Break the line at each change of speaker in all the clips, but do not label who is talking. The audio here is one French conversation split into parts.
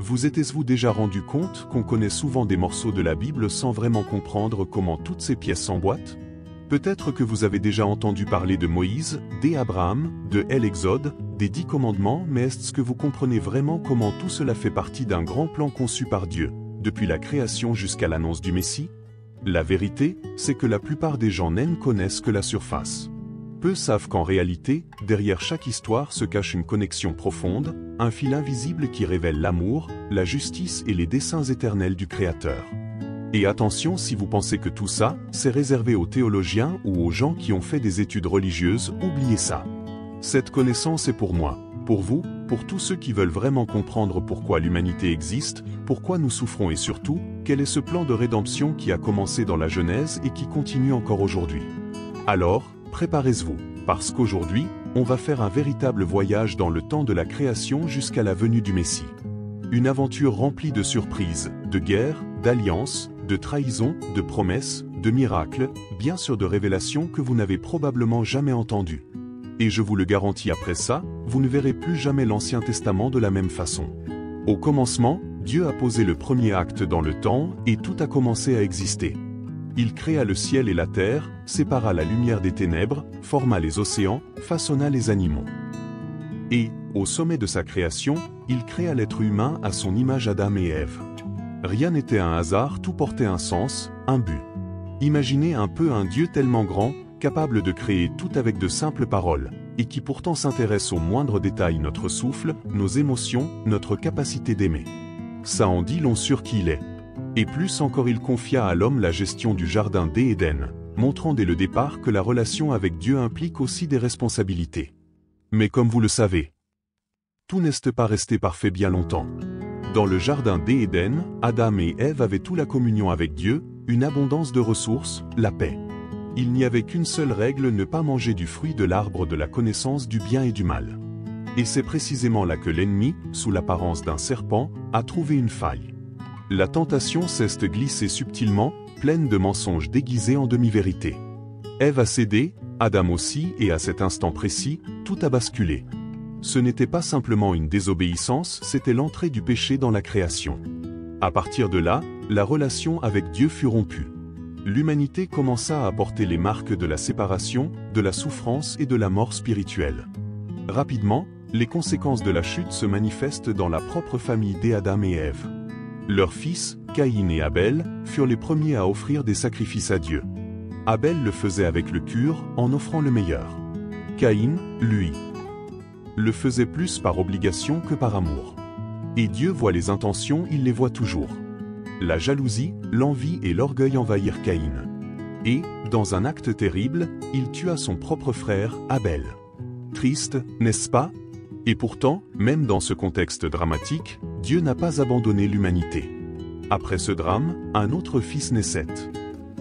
Vous êtes-vous déjà rendu compte qu'on connaît souvent des morceaux de la Bible sans vraiment comprendre comment toutes ces pièces s'emboîtent? Peut-être que vous avez déjà entendu parler de Moïse, d'Abraham, de l'Exode, des 10 commandements, mais est-ce que vous comprenez vraiment comment tout cela fait partie d'un grand plan conçu par Dieu, depuis la création jusqu'à l'annonce du Messie? La vérité, c'est que la plupart des gens n'en connaissent que la surface. Peu savent qu'en réalité, derrière chaque histoire se cache une connexion profonde, un fil invisible qui révèle l'amour, la justice et les desseins éternels du Créateur. Et attention, si vous pensez que tout ça, c'est réservé aux théologiens ou aux gens qui ont fait des études religieuses, oubliez ça. Cette connaissance est pour moi, pour vous, pour tous ceux qui veulent vraiment comprendre pourquoi l'humanité existe, pourquoi nous souffrons et surtout, quel est ce plan de rédemption qui a commencé dans la Genèse et qui continue encore aujourd'hui. Alors, préparez-vous, parce qu'aujourd'hui, on va faire un véritable voyage dans le temps de la création jusqu'à la venue du Messie. Une aventure remplie de surprises, de guerres, d'alliances, de trahisons, de promesses, de miracles, bien sûr de révélations que vous n'avez probablement jamais entendues. Et je vous le garantis, après ça, vous ne verrez plus jamais l'Ancien Testament de la même façon. Au commencement, Dieu a posé le premier acte dans le temps et tout a commencé à exister. Il créa le ciel et la terre, sépara la lumière des ténèbres, forma les océans, façonna les animaux. Et, au sommet de sa création, il créa l'être humain à son image, Adam et Ève. Rien n'était un hasard, tout portait un sens, un but. Imaginez un peu un Dieu tellement grand, capable de créer tout avec de simples paroles, et qui pourtant s'intéresse aux moindres détails, notre souffle, nos émotions, notre capacité d'aimer. Ça en dit long sur qui il est. Et plus encore, il confia à l'homme la gestion du jardin d'Éden, montrant dès le départ que la relation avec Dieu implique aussi des responsabilités. Mais comme vous le savez, tout n'est pas resté parfait bien longtemps. Dans le jardin d'Éden, Adam et Ève avaient toute la communion avec Dieu, une abondance de ressources, la paix. Il n'y avait qu'une seule règle, ne pas manger du fruit de l'arbre de la connaissance du bien et du mal. Et c'est précisément là que l'ennemi, sous l'apparence d'un serpent, a trouvé une faille. La tentation s'est glissée subtilement, pleine de mensonges déguisés en demi-vérité. Ève a cédé, Adam aussi, et à cet instant précis, tout a basculé. Ce n'était pas simplement une désobéissance, c'était l'entrée du péché dans la création. À partir de là, la relation avec Dieu fut rompue. L'humanité commença à porter les marques de la séparation, de la souffrance et de la mort spirituelle. Rapidement, les conséquences de la chute se manifestent dans la propre famille d'Adam et Ève. Leurs fils, Caïn et Abel, furent les premiers à offrir des sacrifices à Dieu. Abel le faisait avec le cœur, en offrant le meilleur. Caïn, lui, le faisait plus par obligation que par amour. Et Dieu voit les intentions, il les voit toujours. La jalousie, l'envie et l'orgueil envahirent Caïn. Et, dans un acte terrible, il tua son propre frère, Abel. Triste, n'est-ce pas? Et pourtant, même dans ce contexte dramatique, Dieu n'a pas abandonné l'humanité. Après ce drame, un autre fils naît, Seth.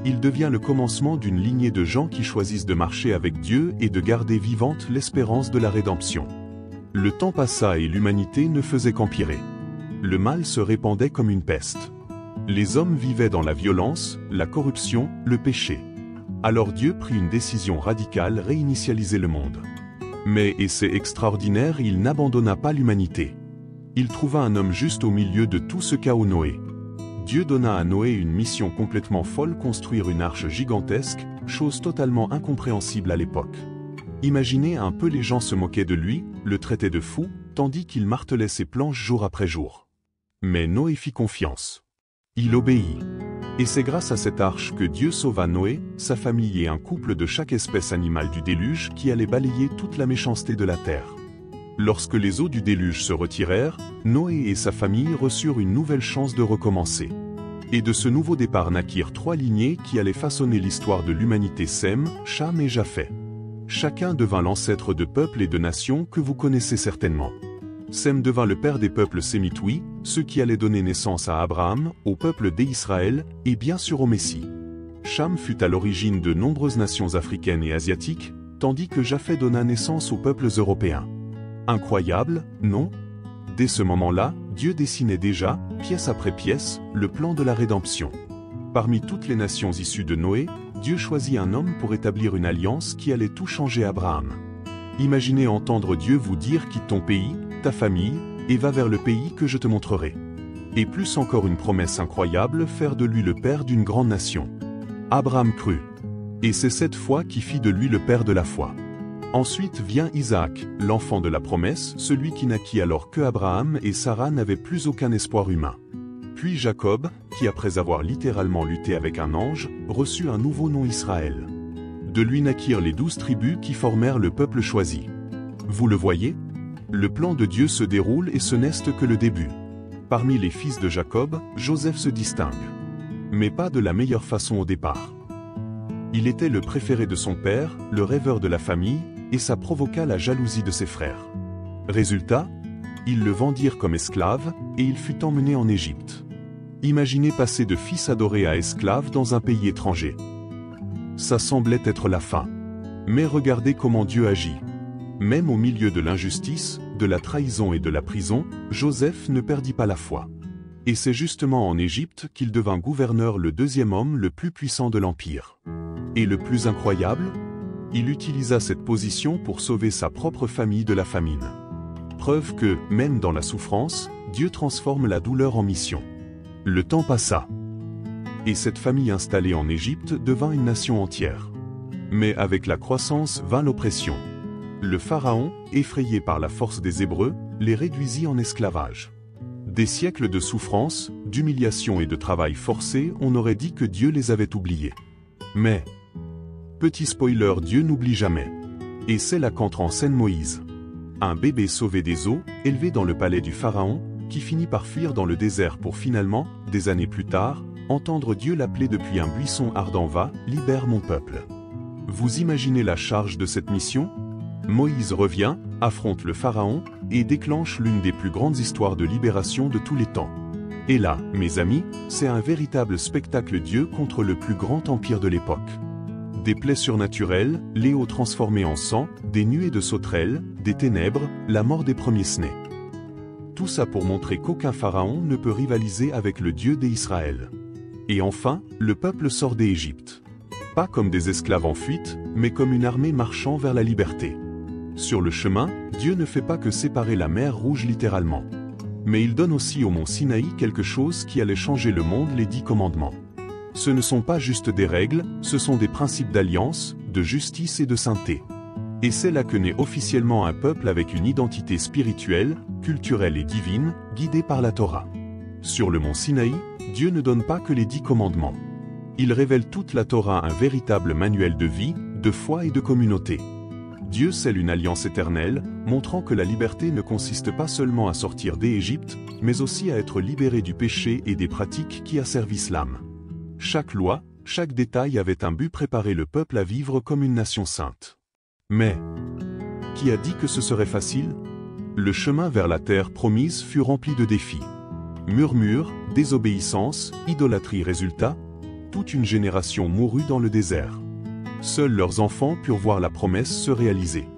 Il devient le commencement d'une lignée de gens qui choisissent de marcher avec Dieu et de garder vivante l'espérance de la rédemption. Le temps passa et l'humanité ne faisait qu'empirer. Le mal se répandait comme une peste. Les hommes vivaient dans la violence, la corruption, le péché. Alors Dieu prit une décision radicale, réinitialiser le monde. Mais, et c'est extraordinaire, il n'abandonna pas l'humanité. Il trouva un homme juste au milieu de tout ce chaos, Noé. Dieu donna à Noé une mission complètement folle, construire une arche gigantesque, chose totalement incompréhensible à l'époque. Imaginez un peu, les gens se moquaient de lui, le traitaient de fou, tandis qu'il martelait ses planches jour après jour. Mais Noé fit confiance. Il obéit. Et c'est grâce à cette arche que Dieu sauva Noé, sa famille et un couple de chaque espèce animale du déluge qui allait balayer toute la méchanceté de la terre. Lorsque les eaux du déluge se retirèrent, Noé et sa famille reçurent une nouvelle chance de recommencer. Et de ce nouveau départ naquirent 3 lignées qui allaient façonner l'histoire de l'humanité: Sem, Cham et Japheth. Chacun devint l'ancêtre de peuples et de nations que vous connaissez certainement. Sem devint le père des peuples sémites, oui, ceux qui allaient donner naissance à Abraham, au peuple d'Israël, et bien sûr au Messie. Cham fut à l'origine de nombreuses nations africaines et asiatiques, tandis que Japheth donna naissance aux peuples européens. Incroyable, non? Dès ce moment-là, Dieu dessinait déjà, pièce après pièce, le plan de la rédemption. Parmi toutes les nations issues de Noé, Dieu choisit un homme pour établir une alliance qui allait tout changer. Abraham. Imaginez entendre Dieu vous dire: quitte ton pays, ta famille, et va vers le pays que je te montrerai. Et plus encore une promesse incroyable, faire de lui le père d'une grande nation. Abraham crut. Et c'est cette foi qui fit de lui le père de la foi. Ensuite vient Isaac, l'enfant de la promesse, celui qui naquit alors que Abraham et Sarah n'avaient plus aucun espoir humain. Puis Jacob, qui après avoir littéralement lutté avec un ange, reçut un nouveau nom Israël. De lui naquirent les 12 tribus qui formèrent le peuple choisi. Vous le voyez? Le plan de Dieu se déroule et ce n'est que le début. Parmi les fils de Jacob, Joseph se distingue. Mais pas de la meilleure façon au départ. Il était le préféré de son père, le rêveur de la famille, et ça provoqua la jalousie de ses frères. Résultat, ils le vendirent comme esclave, et il fut emmené en Égypte. Imaginez passer de fils adoré à esclave dans un pays étranger. Ça semblait être la fin. Mais regardez comment Dieu agit. Même au milieu de l'injustice, de la trahison et de la prison, Joseph ne perdit pas la foi. Et c'est justement en Égypte qu'il devint gouverneur, le deuxième homme le plus puissant de l'Empire. Et le plus incroyable, il utilisa cette position pour sauver sa propre famille de la famine. Preuve que, même dans la souffrance, Dieu transforme la douleur en mission. Le temps passa. Et cette famille installée en Égypte devint une nation entière. Mais avec la croissance vint l'oppression. Le Pharaon, effrayé par la force des Hébreux, les réduisit en esclavage. Des siècles de souffrance, d'humiliation et de travail forcé, on aurait dit que Dieu les avait oubliés. Mais, petit spoiler, Dieu n'oublie jamais. Et c'est là qu'entre en scène Moïse. Un bébé sauvé des eaux, élevé dans le palais du Pharaon, qui finit par fuir dans le désert pour finalement, des années plus tard, entendre Dieu l'appeler depuis un buisson ardent: va, libère mon peuple. Vous imaginez la charge de cette mission? Moïse revient, affronte le Pharaon, et déclenche l'une des plus grandes histoires de libération de tous les temps. Et là, mes amis, c'est un véritable spectacle Dieu contre le plus grand empire de l'époque. Des plaies surnaturelles, les eaux transformées en sang, des nuées de sauterelles, des ténèbres, la mort des premiers-nés. Tout ça pour montrer qu'aucun pharaon ne peut rivaliser avec le Dieu d'Israël. Et enfin, le peuple sort d'Égypte. Pas comme des esclaves en fuite, mais comme une armée marchant vers la liberté. Sur le chemin, Dieu ne fait pas que séparer la mer Rouge littéralement. Mais il donne aussi au mont Sinaï quelque chose qui allait changer le monde, les 10 commandements. Ce ne sont pas juste des règles, ce sont des principes d'alliance, de justice et de sainteté. Et c'est là que naît officiellement un peuple avec une identité spirituelle, culturelle et divine, guidée par la Torah. Sur le mont Sinaï, Dieu ne donne pas que les 10 commandements. Il révèle toute la Torah, un véritable manuel de vie, de foi et de communauté. Dieu scelle une alliance éternelle, montrant que la liberté ne consiste pas seulement à sortir d'Égypte, mais aussi à être libéré du péché et des pratiques qui asservissent l'âme. Chaque loi, chaque détail avait un but: préparer le peuple à vivre comme une nation sainte. Mais, qui a dit que ce serait facile? Le chemin vers la terre promise fut rempli de défis. Murmures, désobéissance, idolâtrie. Résultat, toute une génération mourut dans le désert. Seuls leurs enfants purent voir la promesse se réaliser.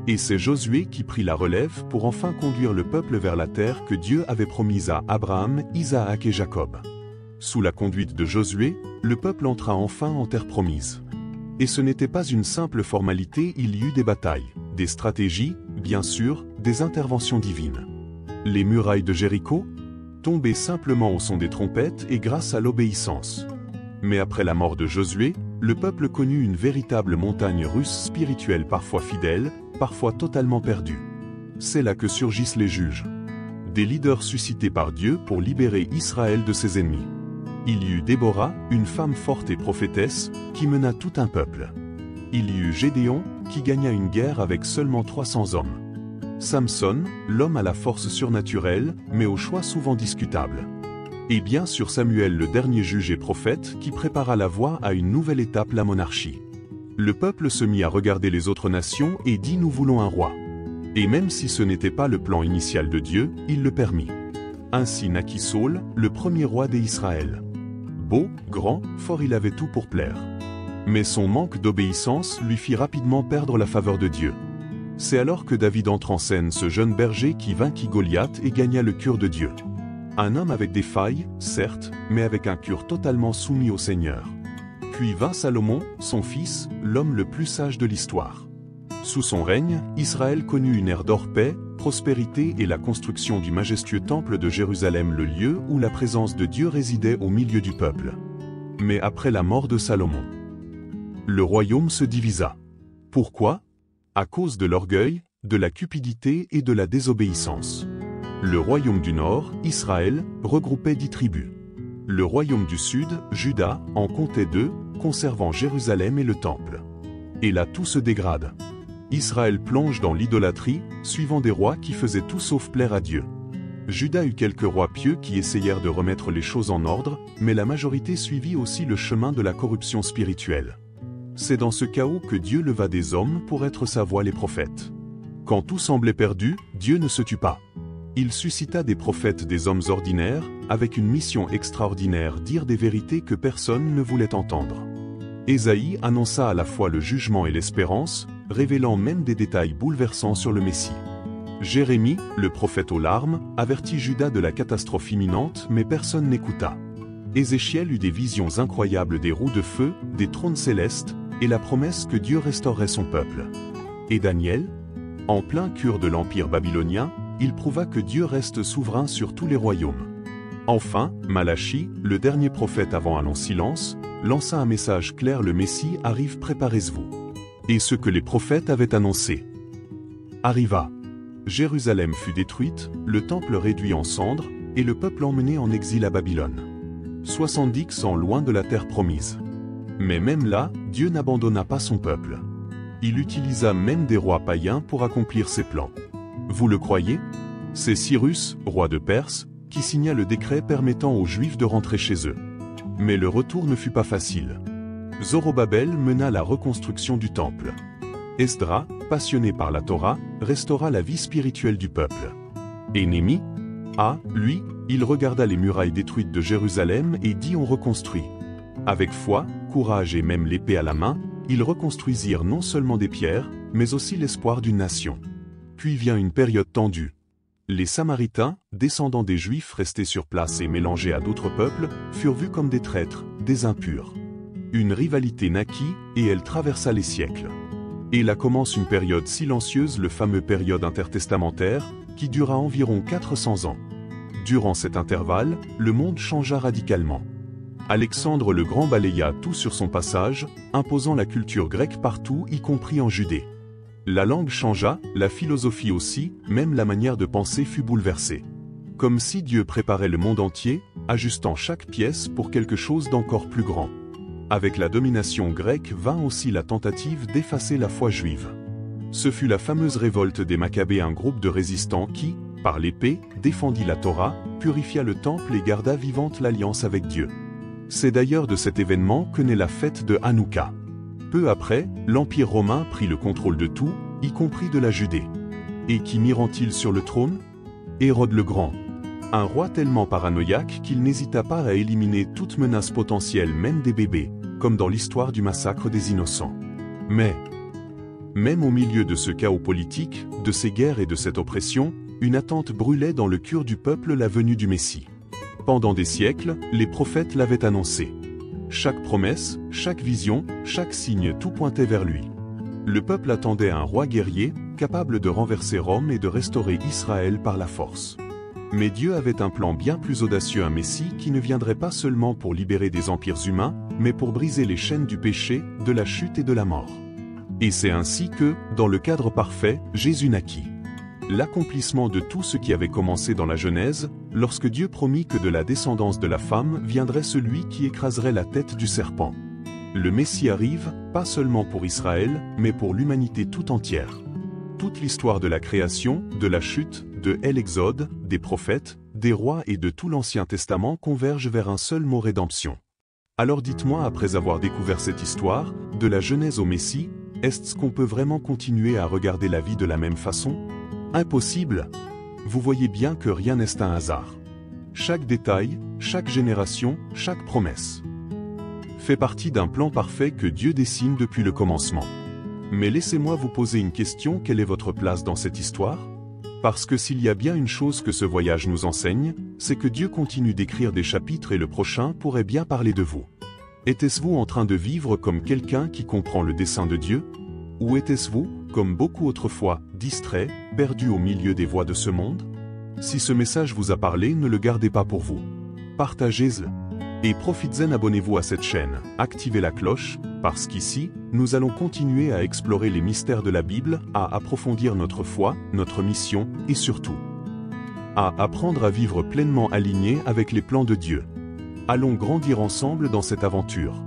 Et c'est Josué qui prit la relève pour enfin conduire le peuple vers la terre que Dieu avait promise à Abraham, Isaac et Jacob. Sous la conduite de Josué, le peuple entra enfin en terre promise. Et ce n'était pas une simple formalité, il y eut des batailles, des stratégies, bien sûr, des interventions divines. Les murailles de Jéricho tombaient simplement au son des trompettes et grâce à l'obéissance. Mais après la mort de Josué, le peuple connut une véritable montagne russe spirituelle, parfois fidèle, parfois totalement perdue. C'est là que surgissent les juges. Des leaders suscités par Dieu pour libérer Israël de ses ennemis. Il y eut Déborah, une femme forte et prophétesse, qui mena tout un peuple. Il y eut Gédéon, qui gagna une guerre avec seulement 300 hommes. Samson, l'homme à la force surnaturelle, mais au choix souvent discutable. Et bien sûr Samuel, le dernier juge et prophète, qui prépara la voie à une nouvelle étape, la monarchie. Le peuple se mit à regarder les autres nations et dit: nous voulons un roi. Et même si ce n'était pas le plan initial de Dieu, il le permit. Ainsi naquit Saül, le premier roi d'Israël. Beau, grand, fort, il avait tout pour plaire. Mais son manque d'obéissance lui fit rapidement perdre la faveur de Dieu. C'est alors que David entre en scène, ce jeune berger qui vainquit Goliath et gagna le cœur de Dieu. Un homme avec des failles, certes, mais avec un cœur totalement soumis au Seigneur. Puis vint Salomon, son fils, l'homme le plus sage de l'histoire. Sous son règne, Israël connut une ère d'or, paix, prospérité et la construction du majestueux temple de Jérusalem, le lieu où la présence de Dieu résidait au milieu du peuple. Mais après la mort de Salomon, le royaume se divisa. Pourquoi? À cause de l'orgueil, de la cupidité et de la désobéissance. Le royaume du nord, Israël, regroupait 10 tribus. Le royaume du sud, Juda, en comptait 2, conservant Jérusalem et le temple. Et là tout se dégrade. Israël plonge dans l'idolâtrie, suivant des rois qui faisaient tout sauf plaire à Dieu. Juda eut quelques rois pieux qui essayèrent de remettre les choses en ordre, mais la majorité suivit aussi le chemin de la corruption spirituelle. C'est dans ce chaos que Dieu leva des hommes pour être sa voix, les prophètes. Quand tout semblait perdu, Dieu ne se tut pas. Il suscita des prophètes, des hommes ordinaires, avec une mission extraordinaire, dire des vérités que personne ne voulait entendre. Ésaïe annonça à la fois le jugement et l'espérance, révélant même des détails bouleversants sur le Messie. Jérémie, le prophète aux larmes, avertit Juda de la catastrophe imminente, mais personne n'écouta. Ézéchiel eut des visions incroyables des roues de feu, des trônes célestes, et la promesse que Dieu restaurerait son peuple. Et Daniel? En plein cœur de l'empire babylonien, il prouva que Dieu reste souverain sur tous les royaumes. Enfin, Malachie, le dernier prophète avant un long silence, lança un message clair: le Messie arrive, préparez-vous. Et ce que les prophètes avaient annoncé arriva. Jérusalem fut détruite, le temple réduit en cendres, et le peuple emmené en exil à Babylone. 70 ans loin de la terre promise. Mais même là, Dieu n'abandonna pas son peuple. Il utilisa même des rois païens pour accomplir ses plans. Vous le croyez? C'est Cyrus, roi de Perse, qui signa le décret permettant aux Juifs de rentrer chez eux. Mais le retour ne fut pas facile. Zorobabel mena la reconstruction du temple. Esdra, passionné par la Torah, restaura la vie spirituelle du peuple. Et Néhémie? Lui, il regarda les murailles détruites de Jérusalem et dit: on reconstruit. Avec foi, courage et même l'épée à la main, ils reconstruisirent non seulement des pierres, mais aussi l'espoir d'une nation. Puis vient une période tendue. Les Samaritains, descendants des Juifs restés sur place et mélangés à d'autres peuples, furent vus comme des traîtres, des impurs. Une rivalité naquit, et elle traversa les siècles. Et là commence une période silencieuse, le fameux période intertestamentaire, qui dura environ 400 ans. Durant cet intervalle, le monde changea radicalement. Alexandre le Grand balaya tout sur son passage, imposant la culture grecque partout, y compris en Judée. La langue changea, la philosophie aussi, même la manière de penser fut bouleversée. Comme si Dieu préparait le monde entier, ajustant chaque pièce pour quelque chose d'encore plus grand. Avec la domination grecque vint aussi la tentative d'effacer la foi juive. Ce fut la fameuse révolte des Maccabées, un groupe de résistants qui, par l'épée, défendit la Torah, purifia le temple et garda vivante l'alliance avec Dieu. C'est d'ailleurs de cet événement que naît la fête de Hanouka. Peu après, l'Empire romain prit le contrôle de tout, y compris de la Judée. Et qui mirent-ils sur le trône? Hérode le Grand. Un roi tellement paranoïaque qu'il n'hésita pas à éliminer toute menace potentielle, même des bébés, comme dans l'histoire du massacre des innocents. Mais, même au milieu de ce chaos politique, de ces guerres et de cette oppression, une attente brûlait dans le cœur du peuple: la venue du Messie. Pendant des siècles, les prophètes l'avaient annoncé. Chaque promesse, chaque vision, chaque signe, tout pointait vers lui. Le peuple attendait un roi guerrier, capable de renverser Rome et de restaurer Israël par la force. Mais Dieu avait un plan bien plus audacieux, un Messie qui ne viendrait pas seulement pour libérer des empires humains, mais pour briser les chaînes du péché, de la chute et de la mort. Et c'est ainsi que, dans le cadre parfait, Jésus naquit. L'accomplissement de tout ce qui avait commencé dans la Genèse, lorsque Dieu promit que de la descendance de la femme viendrait celui qui écraserait la tête du serpent. Le Messie arrive, pas seulement pour Israël, mais pour l'humanité tout entière. Toute l'histoire de la création, de la chute, de l'Exode, des prophètes, des rois et de tout l'Ancien Testament converge vers un seul mot: rédemption. Alors dites-moi, après avoir découvert cette histoire, de la Genèse au Messie, est-ce qu'on peut vraiment continuer à regarder la vie de la même façon? Impossible! Vous voyez bien que rien n'est un hasard. Chaque détail, chaque génération, chaque promesse fait partie d'un plan parfait que Dieu dessine depuis le commencement. Mais laissez-moi vous poser une question: quelle est votre place dans cette histoire? Parce que s'il y a bien une chose que ce voyage nous enseigne, c'est que Dieu continue d'écrire des chapitres et le prochain pourrait bien parler de vous. Était-ce vous en train de vivre comme quelqu'un qui comprend le dessein de Dieu? Ou était-ce vous, comme beaucoup autrefois, distrait, perdu au milieu des voies de ce monde? Si ce message vous a parlé, ne le gardez pas pour vous. Partagez-le. Et profites-en, abonnez-vous à cette chaîne, activez la cloche, parce qu'ici, nous allons continuer à explorer les mystères de la Bible, à approfondir notre foi, notre mission, et surtout, à apprendre à vivre pleinement alignés avec les plans de Dieu. Allons grandir ensemble dans cette aventure.